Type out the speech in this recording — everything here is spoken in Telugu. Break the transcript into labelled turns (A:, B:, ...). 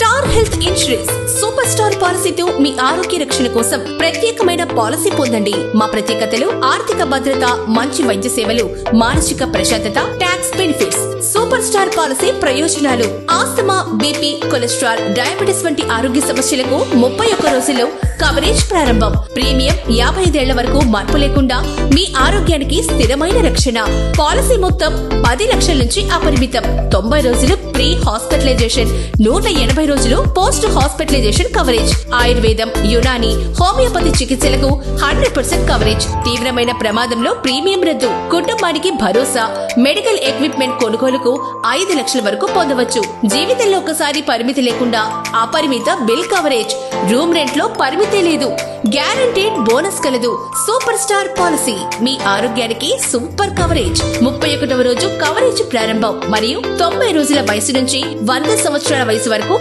A: Star health insurance super star పాలసీతో మీ ఆరోగ్య రక్షణ కోసం ప్రత్యేకమైన పాలసీ పొందండి. మా ప్రత్యేకతలు ఆర్థిక భద్రత, మంచి వైద్య సేవలు, మానసిక ప్రశాంతత, tax benefits. Super star policy ప్రయోజనాలు: ఆస్తమా, బీపీ, కొలెస్ట్రాల్, డయాబెటిస్ వంటి ఆరోగ్య సమస్యలకు 31 రోజుల్లో కవరేజ్ ప్రారంభం. ప్రీమియం 55 ఏళ్ల వరకు మార్పు లేకుండా మీ ఆరోగ్యానికి స్థిరమైన రక్షణ. పాలసీ మొత్తం 10 లక్షల నుంచి అపరిమితం. 90 రోజులు ప్రీ హాస్పిటలైజేషన్, 180 రోజులు పోస్ట్ హాస్పిటలైజేషన్ కవరేజ్. ఆయుర్వేదం, యునాని, హోమియోపతి చికిత్సలకు 100% కవరేజ్. తీవ్రమైన ప్రమాదంలో ప్రీమియం రద్దు. కుటుంబానికి భరోసా. మెడికల్ ఎక్విప్మెంట్ కొనుగోలుకు 5 లక్షల వరకు పొందవచ్చు. జీవితంలో ఒకసారి పరిమితి లేకుండా అపరిమిత బిల్ కవరేజ్. రూమ్ రెంట్ లో పరిమితే లేదు. గ్యారంటీడ్ బోనస్ కలదు. సూపర్ స్టార్ పాలసీ మీ ఆరోగ్యానికి సూపర్ కవరేజ్. 31వ రోజు కవరేజ్ ప్రారంభం మరియు 90 రోజుల వయసు నుంచి 100 సంవత్సరాల వయసు వరకు